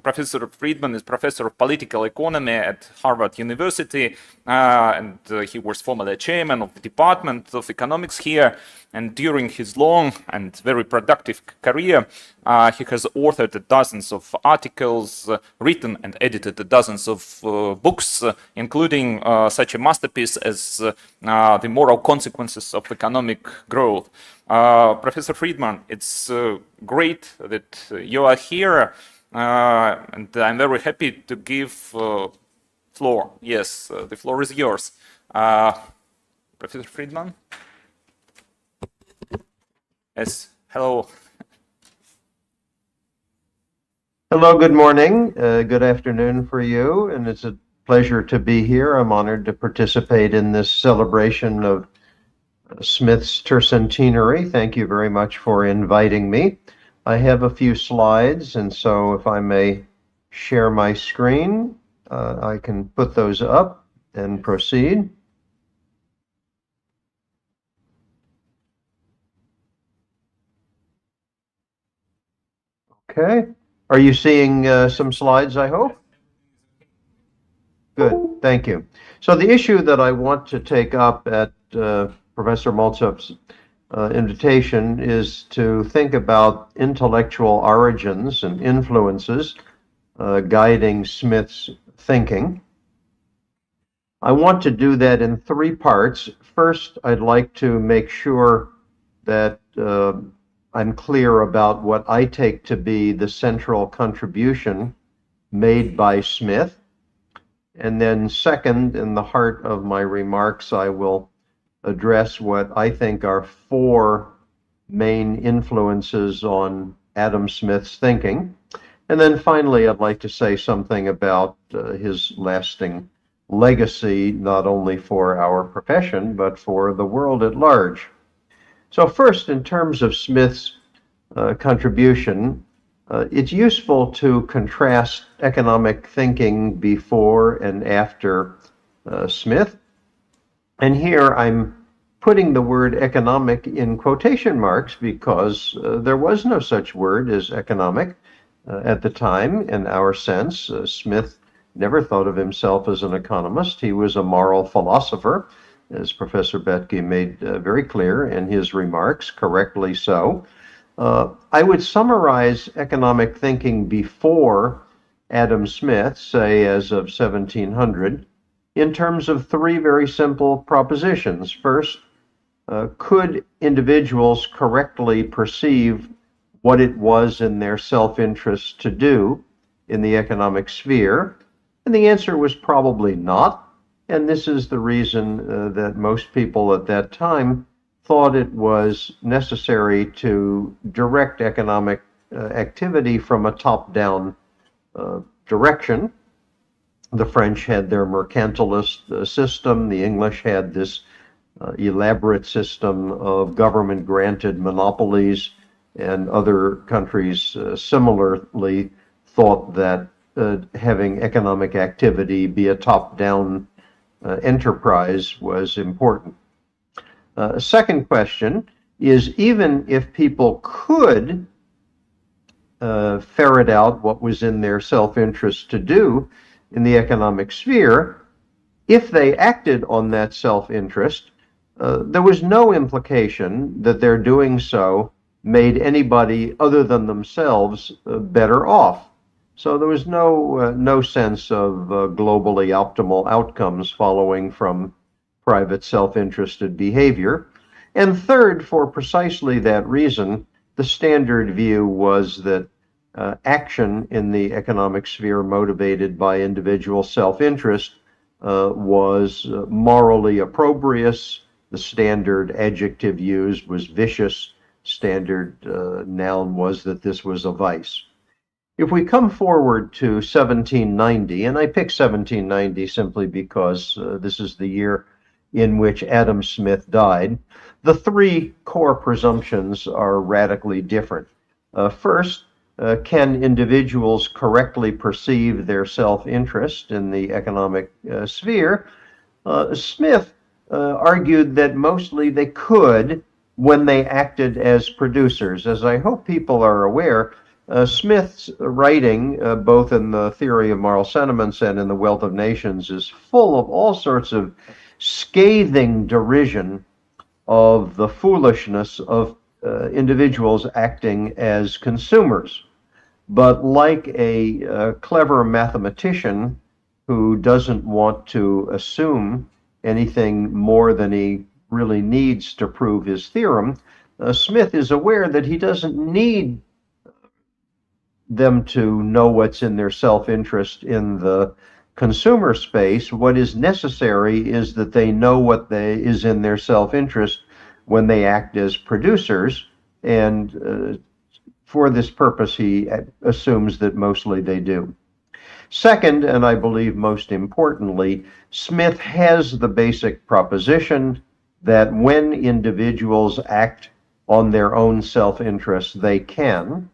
Professor Friedman is professor of political economy at Harvard University, and he was formerly chairman of the Department of Economics here. And during his long and very productive career, he has authored dozens of articles, written and edited dozens of books, including such a masterpiece as The Moral Consequences of Economic Growth. Professor Friedman, it's great that you are here. And I'm very happy to give floor. Yes, the floor is yours. Professor Friedman? Yes, hello. Hello, good morning, good afternoon for you, and it's a pleasure to be here. I'm honored to participate in this celebration of Smith's tercentenary. Thank you very much for inviting me. I have a few slides, and so if I may share my screen, I can put those up and proceed. Okay. Are you seeing some slides, I hope? Good, thank you. So the issue that I want to take up at Professor Maltsev's invitation is to think about intellectual origins and influences guiding Smith's thinking. I want to do that in three parts. First, I'd like to make sure that I'm clear about what I take to be the central contribution made by Smith. And then second, in the heart of my remarks, I will address what I think are four main influences on Adam Smith's thinking. And then finally, I'd like to say something about his lasting legacy, not only for our profession, but for the world at large. So first, in terms of Smith's contribution, it's useful to contrast economic thinking before and after Smith. And here I'm putting the word economic in quotation marks because there was no such word as economic at the time in our sense. Smith never thought of himself as an economist. He was a moral philosopher, as Professor Betke made very clear in his remarks, correctly so. I would summarize economic thinking before Adam Smith, say as of 1700, in terms of three very simple propositions. First, could individuals correctly perceive what it was in their self-interest to do in the economic sphere? And the answer was probably not. And this is the reason that most people at that time thought it was necessary to direct economic activity from a top-down direction. The French had their mercantilist system. The English had this elaborate system of government-granted monopolies, and other countries similarly thought that having economic activity be a top-down enterprise was important. A second question is, even if people could ferret out what was in their self-interest to do in the economic sphere, if they acted on that self-interest, there was no implication that their doing so made anybody other than themselves better off. So there was no sense of globally optimal outcomes following from private self-interested behavior. And third, for precisely that reason, the standard view was that action in the economic sphere motivated by individual self-interest was morally opprobrious. The standard adjective used was vicious. Standard noun was that this was a vice. If we come forward to 1790, and I pick 1790 simply because this is the year in which Adam Smith died, the three core presumptions are radically different. First, can individuals correctly perceive their self-interest in the economic sphere? Smith argued that mostly they could when they acted as producers. As I hope people are aware, Smith's writing, both in the Theory of Moral Sentiments and in The Wealth of Nations, is full of all sorts of scathing derision of the foolishness of individuals acting as consumers. But like a clever mathematician who doesn't want to assume anything more than he really needs to prove his theorem, Smith is aware that he doesn't need them to know what's in their self-interest in the consumer space. What is necessary is that they know what is in their self-interest when they act as producers, and for this purpose he assumes that mostly they do. Second, and I believe most importantly, Smith has the basic proposition that when individuals act on their own self-interest, they can,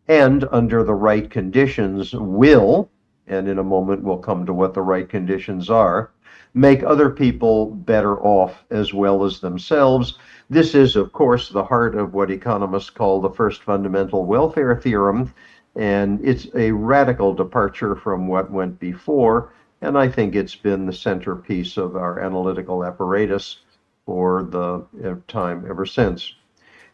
and under the right conditions will, and in a moment we'll come to what the right conditions are, make other people better off as well as themselves. This is, of course, the heart of what economists call the first fundamental welfare theorem, and it's a radical departure from what went before, and I think it's been the centerpiece of our analytical apparatus for the time ever since.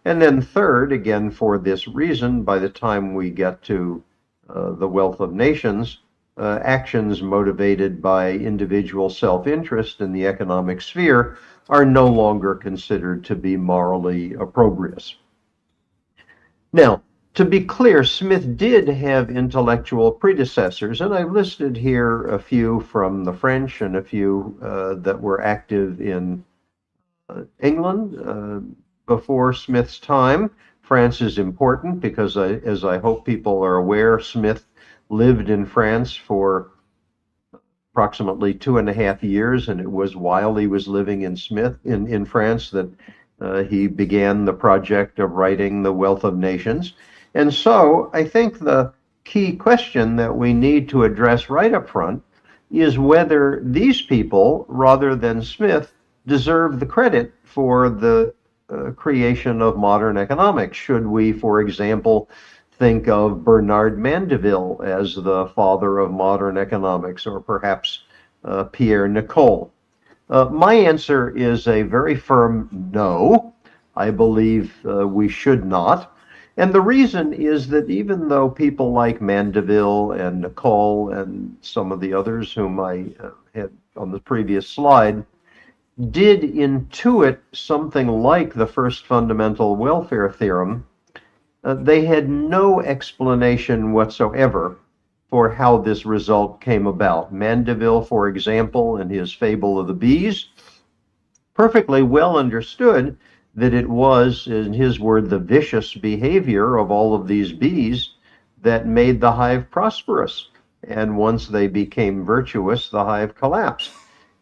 And then third, again, for this reason, by the time we get to The Wealth of Nations, actions motivated by individual self-interest in the economic sphere are no longer considered to be morally opprobrious. Now, to be clear, Smith did have intellectual predecessors, and I've listed here a few from the French and a few that were active in England before Smith's time. France is important because, as I hope people are aware, Smith lived in France for approximately 2.5 years, and it was while he was living in France that he began the project of writing The Wealth of Nations. And so I think the key question that we need to address right up front is whether these people, rather than Smith, deserve the credit for the creation of modern economics. Should we, for example, think of Bernard Mandeville as the father of modern economics, or perhaps Pierre Nicole? My answer is a very firm no. I believe we should not. And the reason is that even though people like Mandeville and Nicole and some of the others whom I had on the previous slide did intuit something like the first fundamental welfare theorem, they had no explanation whatsoever for how this result came about. Mandeville, for example, in his Fable of the Bees, perfectly well understood that it was, in his word, the vicious behavior of all of these bees that made the hive prosperous. And once they became virtuous, the hive collapsed.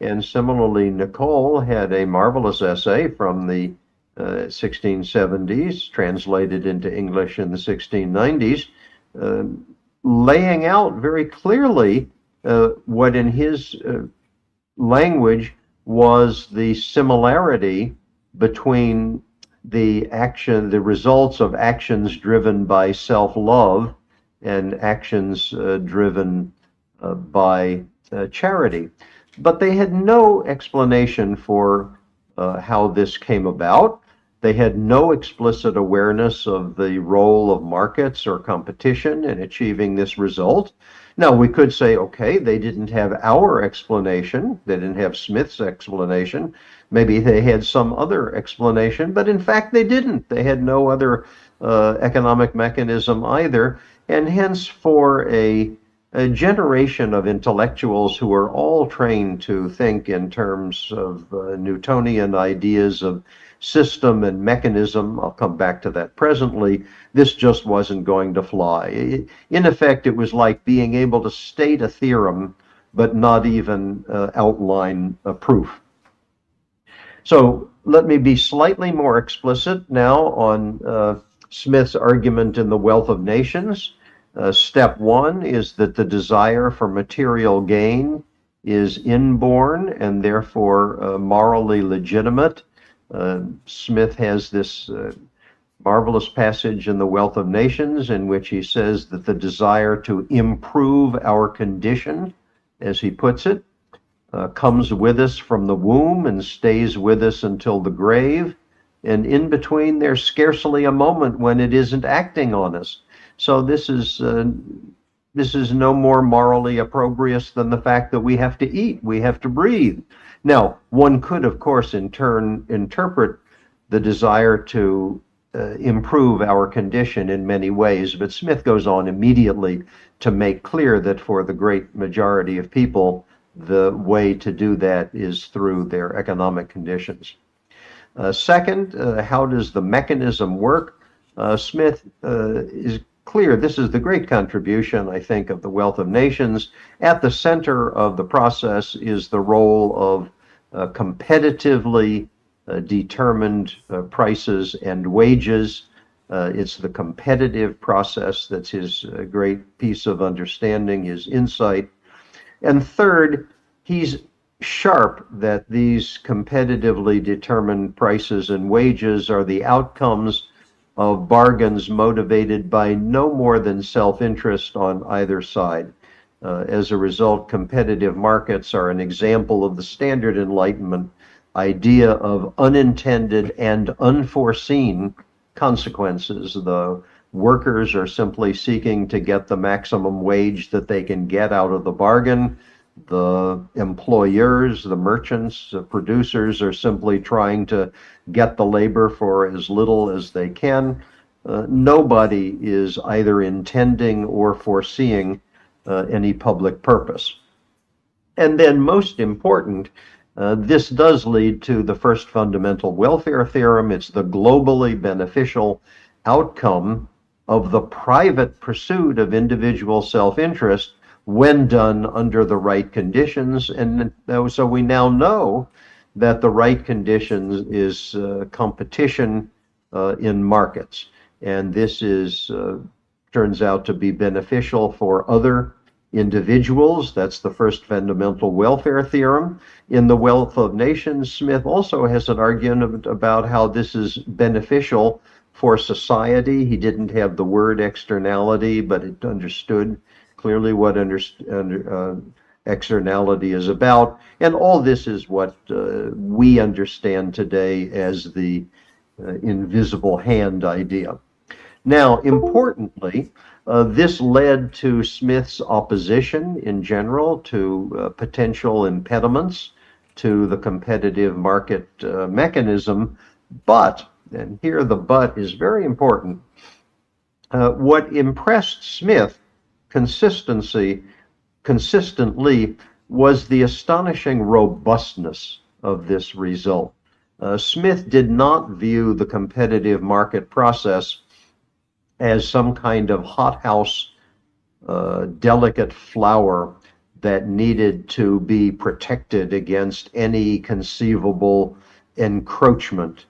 And similarly, Nicole had a marvelous essay from the 1670s, translated into English in the 1690s, laying out very clearly what in his language was the similarity between the results of actions driven by self-love and actions driven by charity. But they had no explanation for how this came about. They had no explicit awareness of the role of markets or competition in achieving this result. Now, we could say, okay, they didn't have our explanation. They didn't have Smith's explanation. Maybe they had some other explanation, but in fact they didn't. They had no other economic mechanism either. And hence, for a generation of intellectuals who are all trained to think in terms of Newtonian ideas of system and mechanism, I'll come back to that presently, this just wasn't going to fly. In effect, it was like being able to state a theorem but not even outline a proof. So let me be slightly more explicit now on Smith's argument in The Wealth of Nations. Step one is that the desire for material gain is inborn and therefore morally legitimate. Smith has this marvelous passage in The Wealth of Nations in which he says that the desire to improve our condition, as he puts it, comes with us from the womb and stays with us until the grave. And in between, there's scarcely a moment when it isn't acting on us. So this is no more morally opprobrious than the fact that we have to eat, we have to breathe. Now, one could, of course, in turn interpret the desire to improve our condition in many ways, but Smith goes on immediately to make clear that for the great majority of people, the way to do that is through their economic conditions. Second, how does the mechanism work? Smith is clear. This is the great contribution, I think, of The Wealth of Nations. At the center of the process is the role of competitively determined prices and wages. It's the competitive process that's his great piece of understanding, his insight. And third, he's sharp that these competitively determined prices and wages are the outcomes of bargains motivated by no more than self-interest on either side. As a result, competitive markets are an example of the standard Enlightenment idea of unintended and unforeseen consequences. The workers are simply seeking to get the maximum wage that they can get out of the bargain. The employers, the merchants, the producers are simply trying to get the labor for as little as they can. Nobody is either intending or foreseeing any public purpose. And then most important, this does lead to the first fundamental welfare theorem. It's the globally beneficial outcome of the private pursuit of individual self-interest when done under the right conditions. And so we now know that the right conditions is competition in markets. And this turns out to be beneficial for other individuals. That's the first fundamental welfare theorem. In The Wealth of Nations, Smith also has an argument about how this is beneficial for society. He didn't have the word externality, but it understood clearly what externality is about. And all this is what we understand today as the invisible hand idea. Now, importantly, this led to Smith's opposition in general to potential impediments to the competitive market mechanism. But, and here the but is very important, what impressed Smith consistently was the astonishing robustness of this result. Smith did not view the competitive market process as some kind of hothouse, delicate flower that needed to be protected against any conceivable encroachment.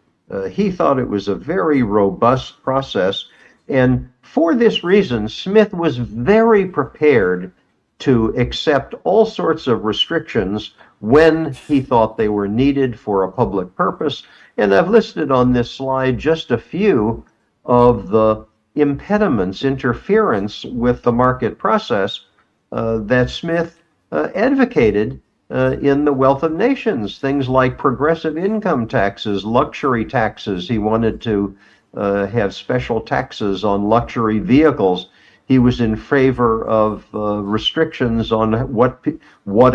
He thought it was a very robust process, and for this reason, Smith was very prepared to accept all sorts of restrictions when he thought they were needed for a public purpose. And I've listed on this slide just a few of the impediments, interference with the market process that Smith advocated in The Wealth of Nations. Things like progressive income taxes, luxury taxes. He wanted to have special taxes on luxury vehicles. He was in favor of restrictions on what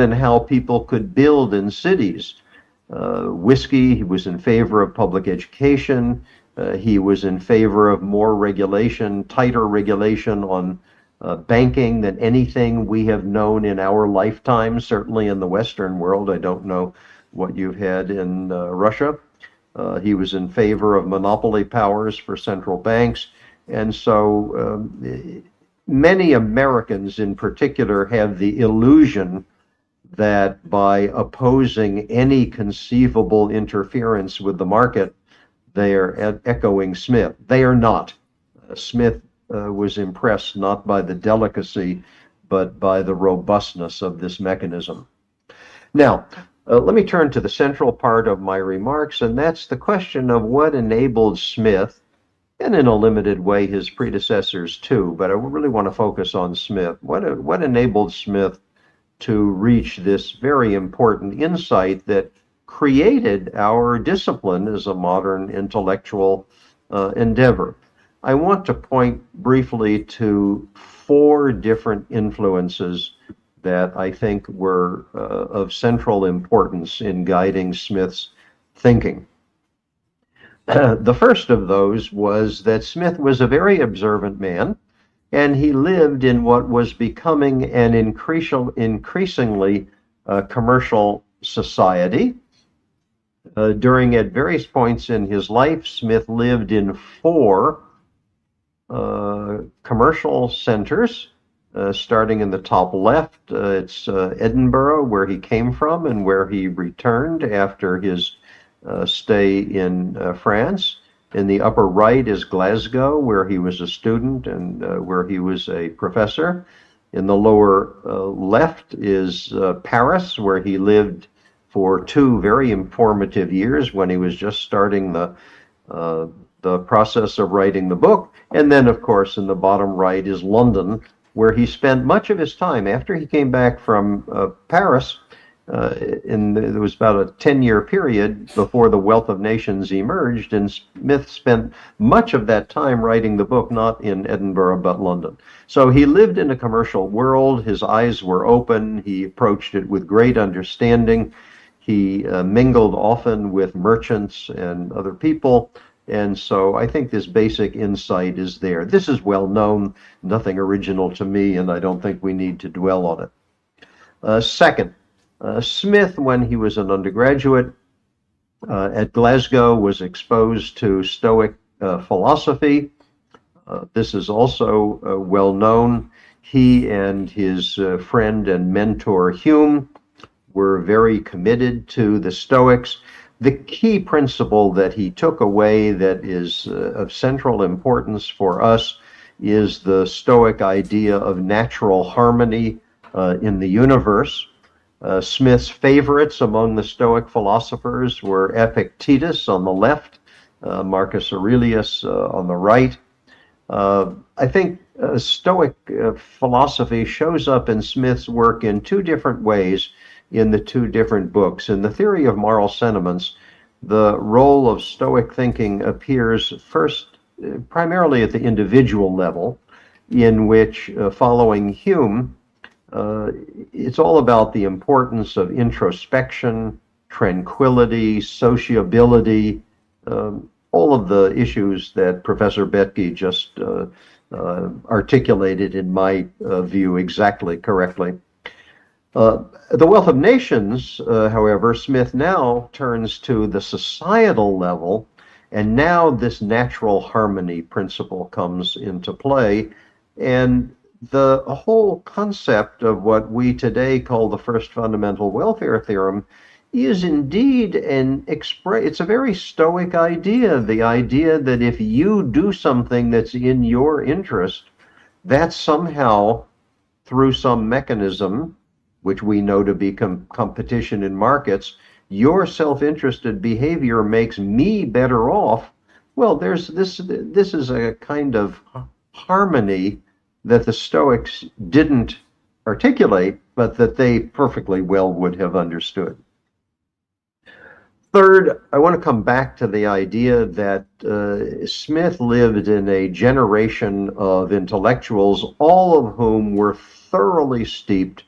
and how people could build in cities. Whiskey, he was in favor of public education. He was in favor of more regulation, tighter regulation on banking than anything we have known in our lifetime, certainly in the Western world. I don't know what you've had in Russia. He was in favor of monopoly powers for central banks. And so many Americans in particular have the illusion that by opposing any conceivable interference with the market, they are echoing Smith. They are not. Smith was impressed not by the delicacy, but by the robustness of this mechanism. Now, let me turn to the central part of my remarks, and that's the question of what enabled Smith and in a limited way his predecessors too, but I really want to focus on Smith. What enabled Smith to reach this very important insight that created our discipline as a modern intellectual endeavor? I want to point briefly to 4 different influences that I think were of central importance in guiding Smith's thinking. The first of those was that Smith was a very observant man, and he lived in what was becoming an increasingly commercial society. During at various points in his life, Smith lived in 4 commercial centers. Starting in the top left, it's Edinburgh, where he came from and where he returned after his stay in France. In the upper right is Glasgow, where he was a student and where he was a professor. In the lower left is Paris, where he lived for 2 very informative years when he was just starting the process of writing the book. And then, of course, in the bottom right is London, where he spent much of his time after he came back from Paris. There was about a 10-year period before The Wealth of Nations emerged, and Smith spent much of that time writing the book not in Edinburgh but London. So he lived in a commercial world. His eyes were open. He approached it with great understanding. He mingled often with merchants and other people. And so I think this basic insight is there. This is well known, nothing original to me, and I don't think we need to dwell on it. Second, Smith, when he was an undergraduate at Glasgow, was exposed to Stoic philosophy. This is also well known. He and his friend and mentor Hume were very committed to the Stoics. The key principle that he took away that is of central importance for us is the Stoic idea of natural harmony in the universe. Smith's favorites among the Stoic philosophers were Epictetus on the left, Marcus Aurelius on the right. I think Stoic philosophy shows up in Smith's work in 2 different ways in the 2 different books. In the Theory of Moral Sentiments, the role of Stoic thinking appears first primarily at the individual level, in which, following Hume, it's all about the importance of introspection, tranquility, sociability, all of the issues that Professor Betke just articulated, in my view, exactly correctly. The Wealth of Nations, however, Smith now turns to the societal level, and now this natural harmony principle comes into play, and the whole concept of what we today call the first fundamental welfare theorem is indeed it's a very Stoic idea, the idea that if you do something that's in your interest, that somehow, through some mechanism, which we know to be competition in markets, your self-interested behavior makes me better off. Well, this is a kind of harmony that the Stoics didn't articulate, but that they perfectly well would have understood. Third, I want to come back to the idea that Smith lived in a generation of intellectuals, all of whom were thoroughly steeped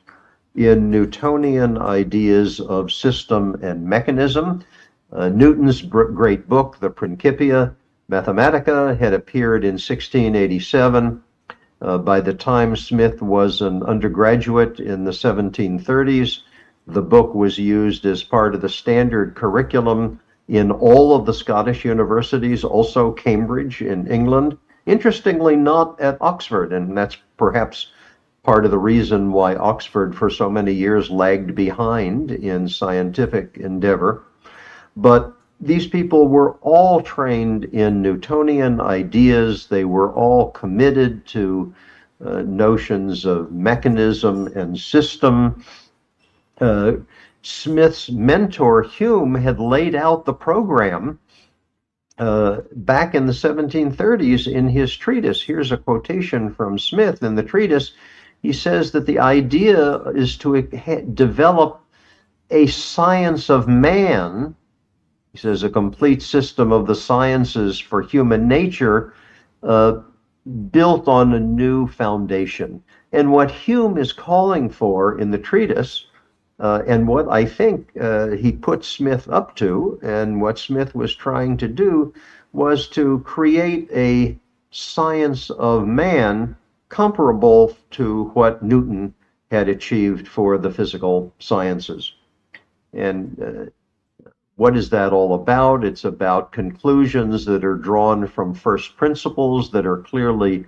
in Newtonian ideas of system and mechanism. Newton's great book, the Principia Mathematica, had appeared in 1687. By the time Smith was an undergraduate in the 1730s, the book was used as part of the standard curriculum in all of the Scottish universities, also Cambridge in England. Interestingly, not at Oxford, and that's perhaps part of the reason why Oxford for so many years lagged behind in scientific endeavor. But these people were all trained in Newtonian ideas. They were all committed to notions of mechanism and system. Smith's mentor, Hume, had laid out the program back in the 1730s in his treatise. Here's a quotation from Smith in the treatise. He says that the idea is to develop a science of man. He says a complete system of the sciences for human nature, built on a new foundation. And what Hume is calling for in the treatise, and what I think he put Smith up to, and what Smith was trying to do, was to create a science of man comparable to what Newton had achieved for the physical sciences. And what is that all about? It's about conclusions that are drawn from first principles that are clearly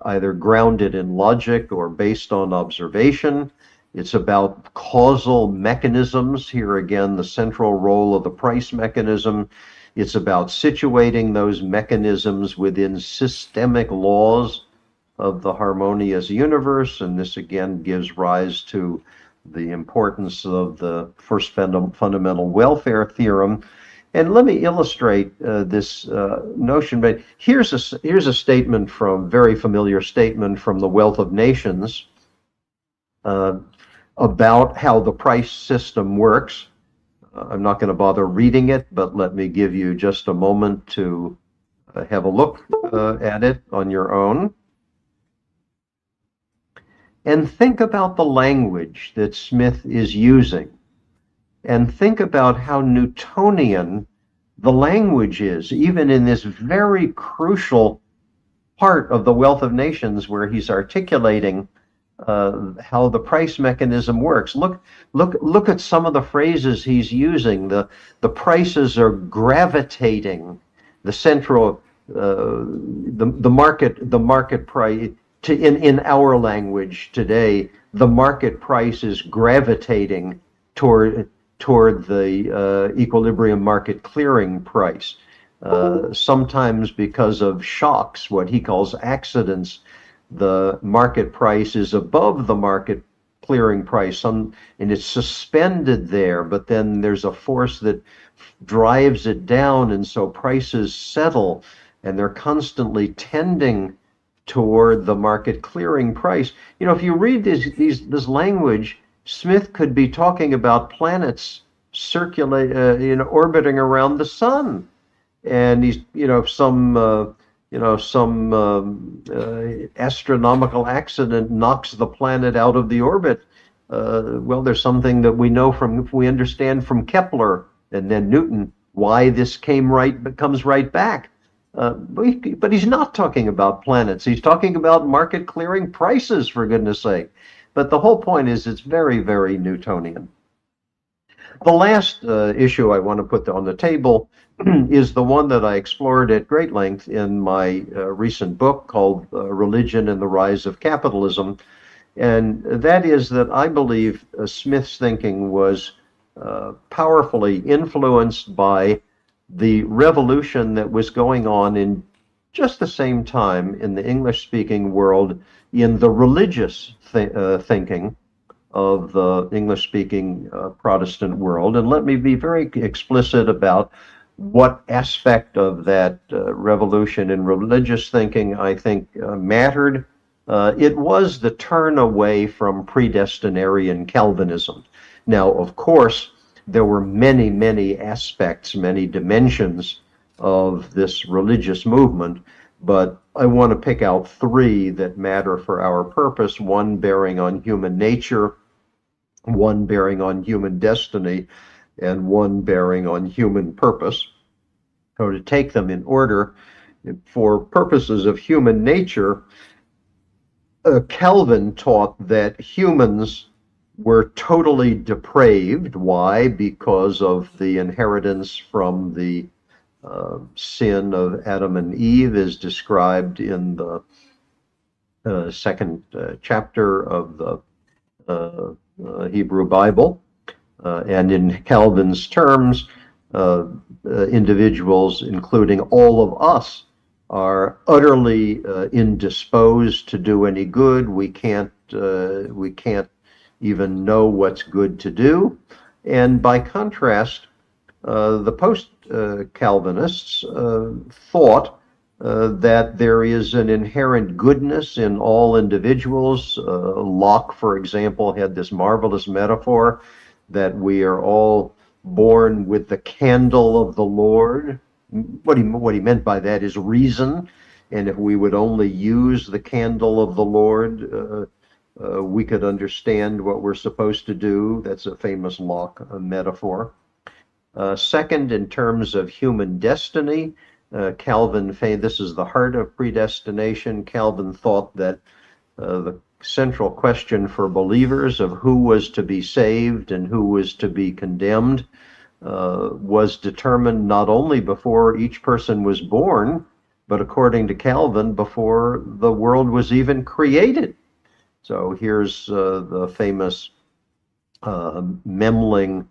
either grounded in logic or based on observation. It's about causal mechanisms. Here again, the central role of the price mechanism. It's about situating those mechanisms within systemic laws of the harmonious universe. And this again gives rise to the importance of the first fundamental welfare theorem. And let me illustrate this notion. But here's a statement from, very familiar statement from The Wealth of Nations, about how the price system works. I'm not going to bother reading it, but let me give you just a moment to have a look at it on your own. And think about the language that Smith is using. And think about how Newtonian the language is, even in this very crucial part of The Wealth of Nations where he's articulating how the price mechanism works. Look at some of the phrases he's using. The prices are gravitating. The central, the market price. In our language today, the market price is gravitating toward the equilibrium market clearing price. Sometimes because of shocks, what he calls accidents, the market price is above the market clearing price, and it's suspended there, but then there's a force that drives it down, and so prices settle, and they're constantly tending toward the market clearing price. You know, if you read this language, Smith could be talking about planets orbiting around the sun, and he's, some astronomical accident knocks the planet out of the orbit. Well, there's something that we know if we understand from Kepler and then Newton, why this comes right back. But he's not talking about planets. He's talking about market clearing prices, for goodness sake. But the whole point is it's very, very Newtonian. The last issue I want to put on the table is the one that I explored at great length in my recent book called Religion and the Rise of Capitalism. And that is that I believe Smith's thinking was powerfully influenced by the revolution that was going on in just the same time in the English-speaking world in the religious thinking of the English-speaking Protestant world. And let me be very explicit about what aspect of that revolution in religious thinking I think mattered. It was the turn away from predestinarian Calvinism. Now, of course, there were many, many aspects, many dimensions of this religious movement, but I want to pick out three that matter for our purpose, one bearing on human nature, one bearing on human destiny, and one bearing on human purpose. So to take them in order, for purposes of human nature, Calvin taught that humans were totally depraved. Why? Because of the inheritance from the sin of Adam and Eve, as described in the second chapter of the Hebrew Bible. And in Calvin's terms, individuals, including all of us, are utterly indisposed to do any good. We can't even know what's good to do. And by contrast, the Calvinists thought that there is an inherent goodness in all individuals. Locke, for example, had this marvelous metaphor that we are all born with the candle of the Lord. What he meant by that is reason, and if we would only use the candle of the Lord, we could understand what we're supposed to do. That's a famous Locke metaphor. Second, in terms of human destiny, Calvin, this is the heart of predestination. Calvin thought that the central question for believers of who was to be saved and who was to be condemned was determined not only before each person was born, but according to Calvin, before the world was even created. So here's the famous Memling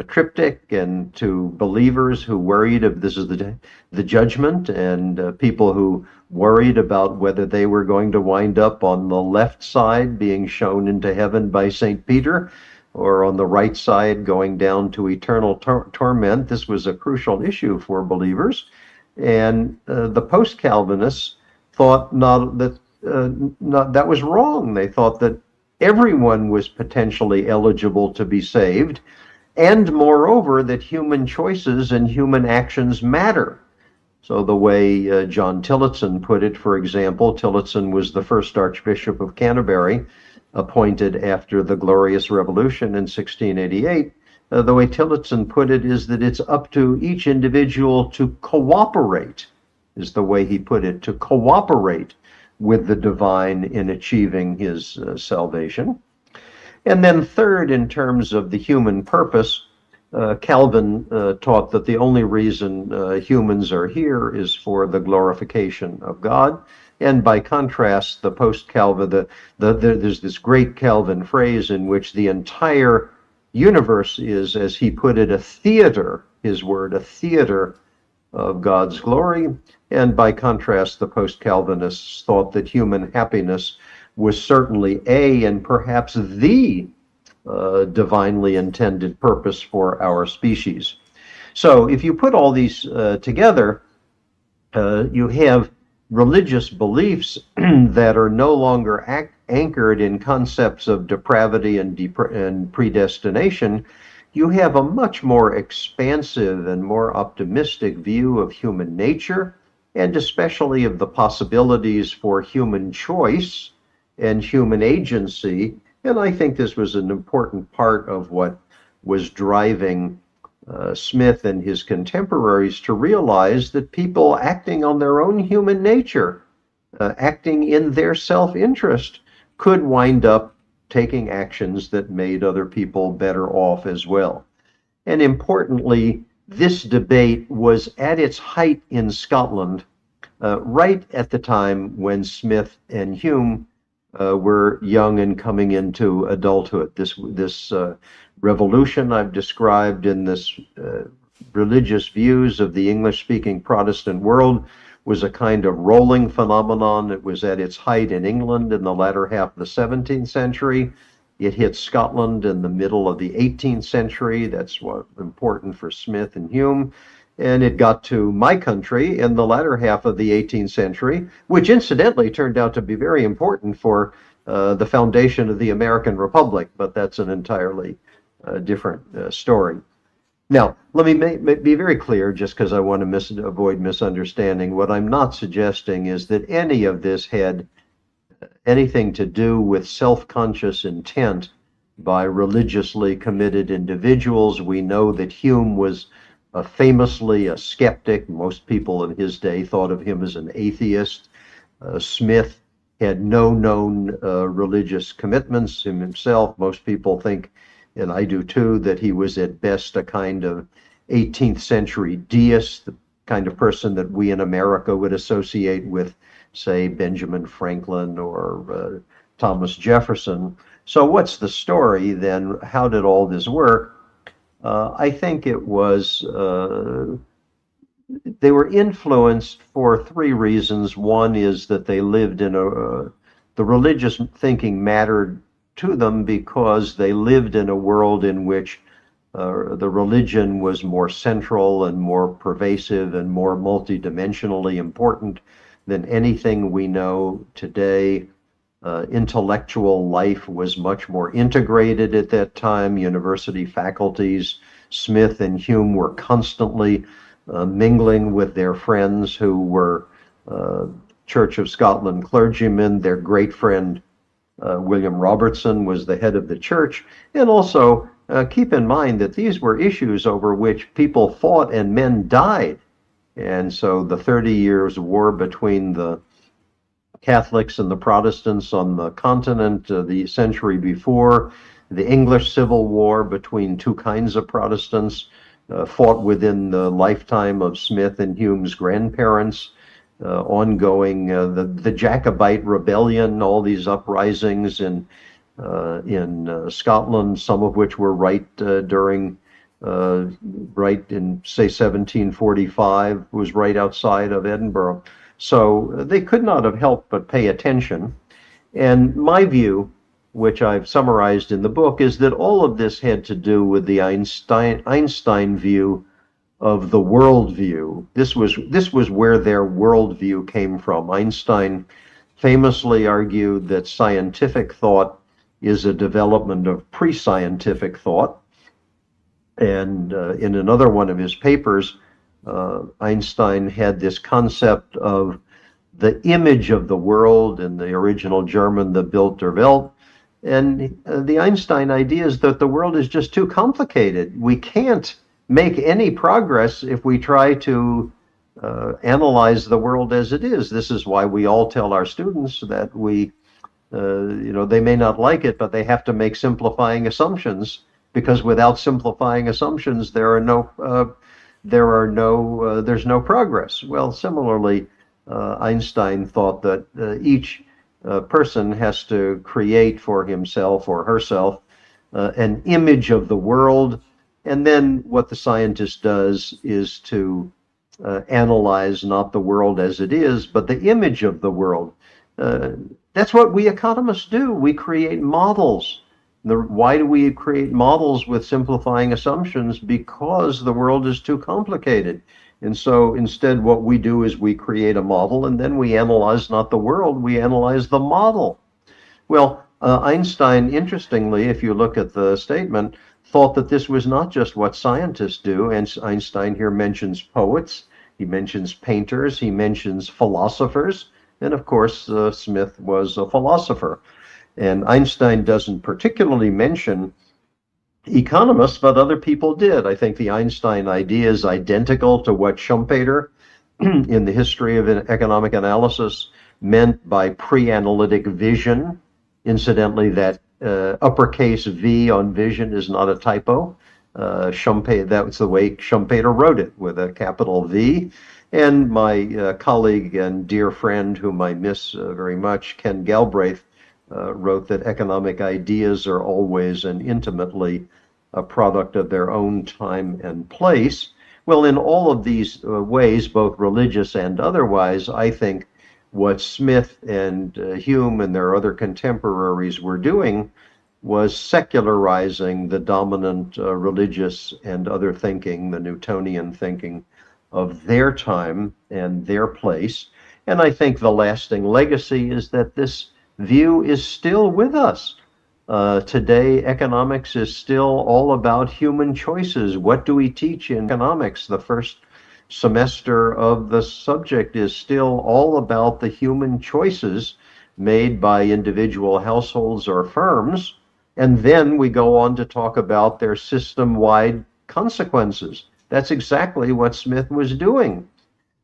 triptych, and to believers who worried of this is the judgment, and people who worried about whether they were going to wind up on the left side being shown into heaven by St. Peter, or on the right side going down to eternal torment. This was a crucial issue for believers, and the post-Calvinists thought that was wrong. They thought that everyone was potentially eligible to be saved, and moreover, that human choices and human actions matter. So the way John Tillotson put it, for example, Tillotson was the first Archbishop of Canterbury, appointed after the Glorious Revolution in 1688. The way Tillotson put it is that it's up to each individual to cooperate, is the way he put it, to cooperate with the divine in achieving his salvation. And then third, in terms of the human purpose, Calvin taught that the only reason humans are here is for the glorification of God. And by contrast, the post-Calvin, there's this great Calvin phrase in which the entire universe is, as he put it, a theater, his word, a theater of God's glory. And by contrast, the post-Calvinists thought that human happiness was certainly and perhaps the divinely intended purpose for our species. So if you put all these together, you have religious beliefs that are no longer anchored in concepts of depravity and predestination. You have a much more expansive and more optimistic view of human nature, and especially of the possibilities for human choice and human agency. And I think this was an important part of what was driving Smith and his contemporaries to realize that people acting on their own human nature, acting in their self-interest, could wind up taking actions that made other people better off as well. And importantly, this debate was at its height in Scotland, right at the time when Smith and Hume were young and coming into adulthood. This revolution I've described in this religious views of the English-speaking Protestant world was a kind of rolling phenomenon. It was at its height in England in the latter half of the 17th century. It hit Scotland in the middle of the 18th century. That's what important for Smith and Hume. And it got to my country in the latter half of the 18th century, which incidentally turned out to be very important for the foundation of the American Republic, but that's an entirely different story. Now, let me be very clear, just because I want to avoid misunderstanding. What I'm not suggesting is that any of this had anything to do with self-conscious intent by religiously committed individuals. We know that Hume was famously a skeptic. Most people in his day thought of him as an atheist. Smith had no known religious commitments himself. Most people think, and I do too, that he was at best a kind of 18th century deist, the kind of person that we in America would associate with, say, Benjamin Franklin or Thomas Jefferson. So what's the story then? How did all this work? I think it was, they were influenced for three reasons. One is that they lived in the religious thinking mattered to them because they lived in a world in which the religion was more central and more pervasive and more multidimensionally important than anything we know today. Intellectual life was much more integrated at that time. University faculties, Smith and Hume, were constantly mingling with their friends who were Church of Scotland clergymen. Their great friend William Robertson was the head of the church. And also keep in mind that these were issues over which people fought and men died. And so the 30 Years' War between the Catholics and the Protestants on the continent the century before, the English Civil War between two kinds of Protestants fought within the lifetime of Smith and Hume's grandparents, ongoing, the Jacobite Rebellion, all these uprisings in Scotland, some of which were right in, say, 1745, was right outside of Edinburgh. So they could not have helped but pay attention. And my view, which I've summarized in the book, is that all of this had to do with the Einstein view of the worldview. This was where their worldview came from. Einstein famously argued that scientific thought is a development of pre-scientific thought. And in another one of his papers, Einstein had this concept of the image of the world, in the original German, the Bild der Welt. And the Einstein idea is that the world is just too complicated. We can't make any progress if we try to analyze the world as it is. This is why we all tell our students that they may not like it, but they have to make simplifying assumptions, because without simplifying assumptions, there's no progress. Well, similarly, Einstein thought that each person has to create for himself or herself an image of the world, and then what the scientist does is to analyze not the world as it is, but the image of the world. That's what we economists do. We create models. Why do we create models with simplifying assumptions? Because the world is too complicated. And so instead what we do is we create a model, and then we analyze not the world, we analyze the model. Well, Einstein, interestingly, if you look at the statement, thought that this was not just what scientists do. And Einstein here mentions poets, he mentions painters, he mentions philosophers, and of course Smith was a philosopher. And Einstein doesn't particularly mention economists, but other people did. I think the Einstein idea is identical to what Schumpeter in the history of economic analysis meant by pre-analytic vision. Incidentally, that uppercase V on vision is not a typo. That's the way Schumpeter wrote it, with a capital V. And my colleague and dear friend, whom I miss very much, Ken Galbraith, wrote that economic ideas are always and intimately a product of their own time and place. Well, in all of these ways, both religious and otherwise, I think what Smith and Hume and their other contemporaries were doing was secularizing the dominant religious and other thinking, the Newtonian thinking of their time and their place. And I think the lasting legacy is that this view is still with us. Today, economics is still all about human choices. What do we teach in economics? The first semester of the subject is still all about the human choices made by individual households or firms. And then we go on to talk about their system-wide consequences. That's exactly what Smith was doing.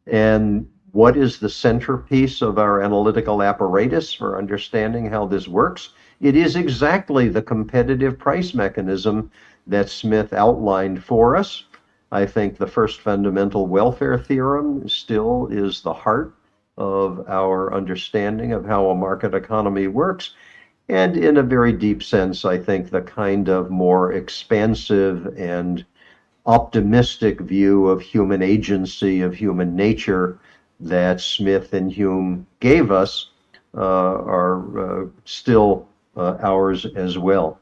And what is the centerpiece of our analytical apparatus for understanding how this works? It is exactly the competitive price mechanism that Smith outlined for us. I think the first fundamental welfare theorem still is the heart of our understanding of how a market economy works. And in a very deep sense, I think the kind of more expansive and optimistic view of human agency, of human nature, that Smith and Hume gave us are still ours as well.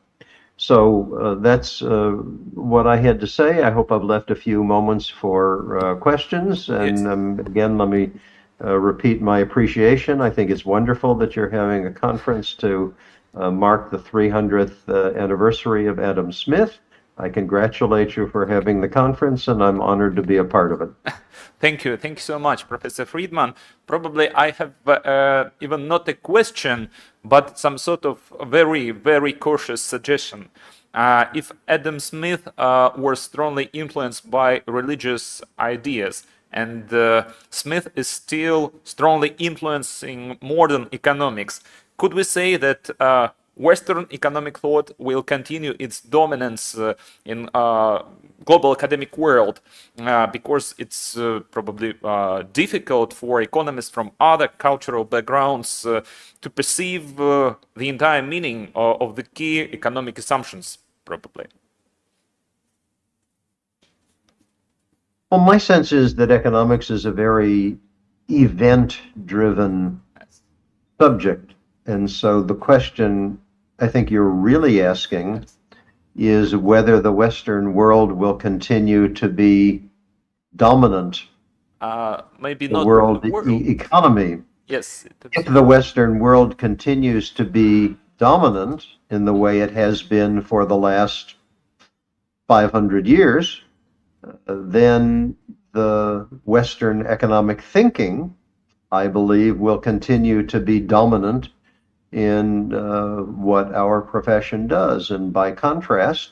So that's what I had to say. I hope I've left a few moments for questions. And Yes. again, let me repeat my appreciation. I think it's wonderful that you're having a conference to mark the 300th anniversary of Adam Smith. I congratulate you for having the conference, and I'm honored to be a part of it. Thank you. Thank you so much, Professor Friedman. Probably I have even not a question, but some sort of very, very cautious suggestion. If Adam Smith was strongly influenced by religious ideas, and Smith is still strongly influencing modern economics, could we say that Western economic thought will continue its dominance in global academic world because it's probably difficult for economists from other cultural backgrounds to perceive the entire meaning of the key economic assumptions, probably. Well, my sense is that economics is a very event-driven subject. And so the question I think you're really asking is whether the Western world will continue to be dominant Maybe in the not world world. economy. Yes. If the Western world continues to be dominant in the way it has been for the last 500 years, then the Western economic thinking, I believe, will continue to be dominant in what our profession does. And by contrast,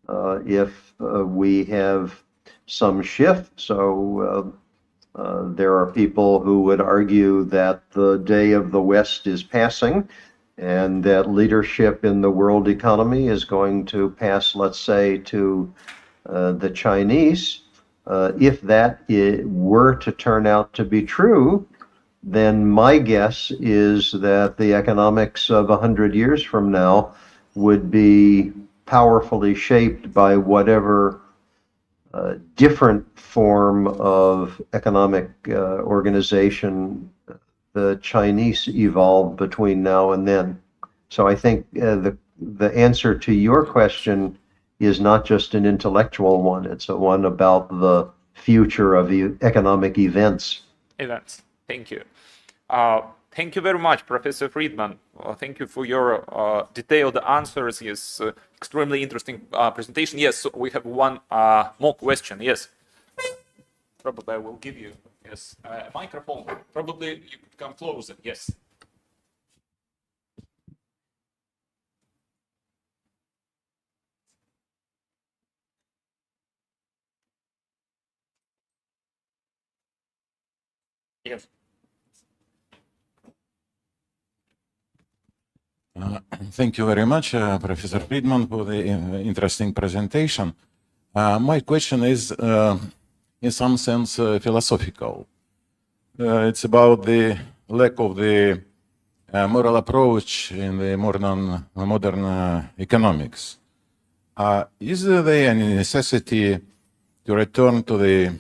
if we have some shift, so there are people who would argue that the day of the West is passing and that leadership in the world economy is going to pass, let's say, to the Chinese. If that were to turn out to be true, then my guess is that the economics of 100 years from now would be powerfully shaped by whatever different form of economic organization the Chinese evolve between now and then. So I think the answer to your question is not just an intellectual one, it's a one about the future of economic events. Events. Thank you. Thank you very much, Professor Friedman. Thank you for your detailed answers. Yes, extremely interesting presentation. Yes, so we have one more question. Yes. Probably I will give you a microphone. Probably you could come closer. Yes. Yes. Thank you very much, Professor Friedman, for the interesting presentation. My question is, in some sense, philosophical. It's about the lack of the moral approach in the modern economics. Is there any necessity to return to the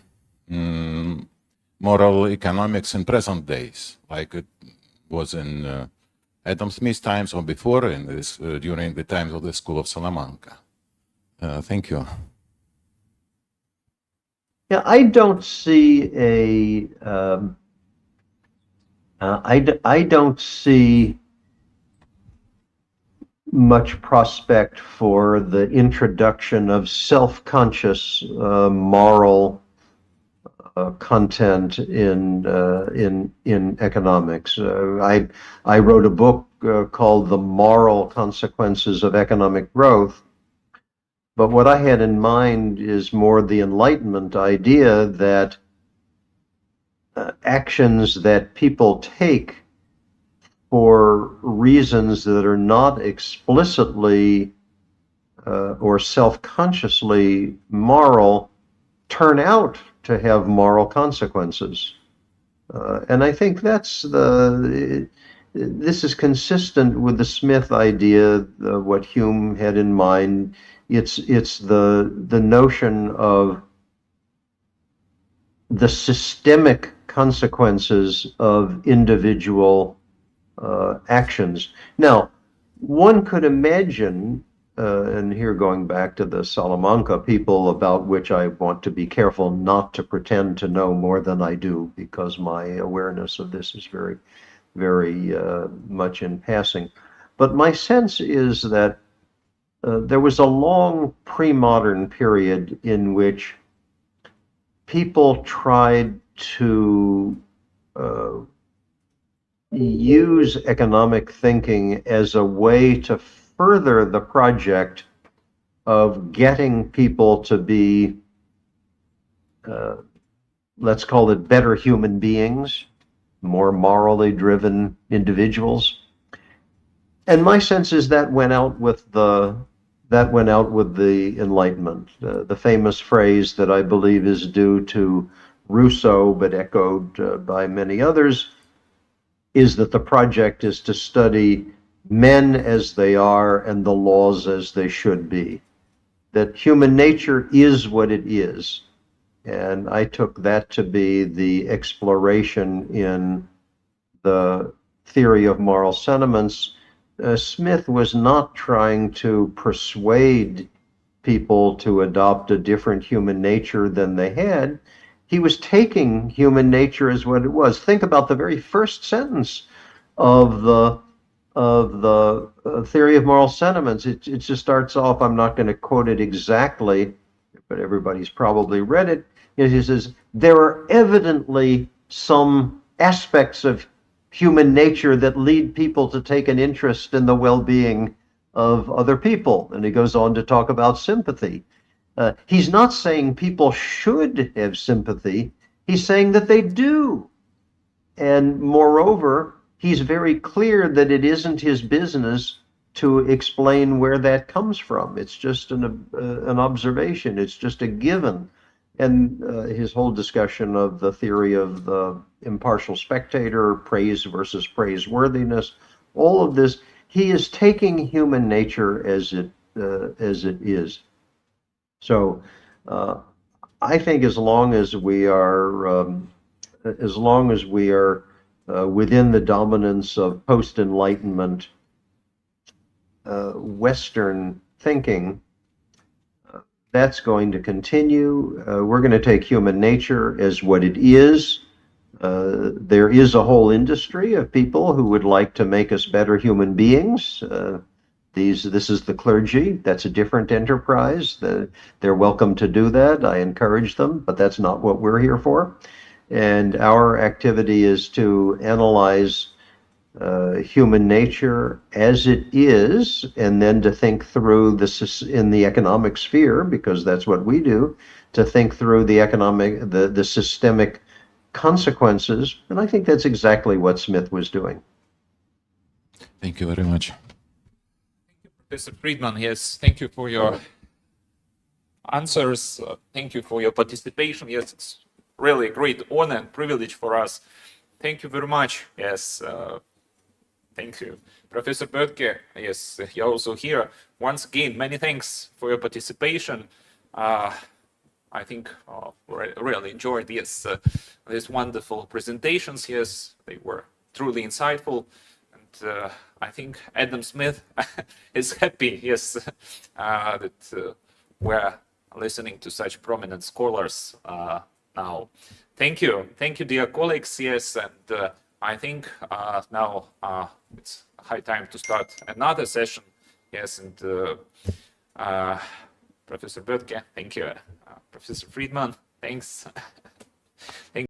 moral economics in present days, like it was in Adam Smith's times or before, during the times of the School of Salamanca? Thank you. Yeah, I don't see I don't see much prospect for the introduction of self-conscious moral content in economics. I wrote a book called The Moral Consequences of Economic Growth, but what I had in mind is more the Enlightenment idea that actions that people take for reasons that are not explicitly or self-consciously moral turn out to have moral consequences. And I think this is consistent with the Smith idea, what Hume had in mind. It's the notion of the systemic consequences of individual actions. Now, one could imagine and here going back to the Salamanca people, about which I want to be careful not to pretend to know more than I do, because my awareness of this is very, very much in passing. But my sense is that there was a long pre-modern period in which people tried to use economic thinking as a way to further the project of getting people to be, let's call it, better human beings, more morally driven individuals. And my sense is that went out with the Enlightenment. The famous phrase that I believe is due to Rousseau, but echoed by many others, is that the project is to study men as they are and the laws as they should be. That human nature is what it is. And I took that to be the exploration in the theory of moral sentiments. Smith was not trying to persuade people to adopt a different human nature than they had. He was taking human nature as what it was. Think about the very first sentence of the theory of moral sentiments. It just starts off, I'm not going to quote it exactly, but everybody's probably read it. He says, there are evidently some aspects of human nature that lead people to take an interest in the well-being of other people. And he goes on to talk about sympathy. He's not saying people should have sympathy. He's saying that they do. And moreover, he's very clear that it isn't his business to explain where that comes from. It's just an observation. It's just a given. And his whole discussion of the theory of the impartial spectator, praise versus praiseworthiness, all of this, he is taking human nature as it is. So I think as long as we are within the dominance of post-Enlightenment Western thinking, that's going to continue. We're going to take human nature as what it is. There is a whole industry of people who would like to make us better human beings. This is the clergy. That's a different enterprise. They're welcome to do that. I encourage them, but that's not what we're here for. And our activity is to analyze human nature as it is, and then to think through this in the economic sphere, because that's what we do, to think through the systemic consequences. And I think that's exactly what Smith was doing. Thank you very much. Thank you, Professor Friedman. Yes, thank you for your answers. Thank you for your participation. Yes, it's really a great honor and privilege for us. Thank you very much. Yes. Thank you. Professor Böttke, yes, you're also here. Once again, many thanks for your participation. I think really enjoyed these wonderful presentations. Yes, they were truly insightful. And I think Adam Smith is happy, yes, that we're listening to such prominent scholars now. Thank you, dear colleagues. Yes, and I think now it's high time to start another session. Yes, and Professor Böttke, thank you. Professor Friedman, thanks. Thank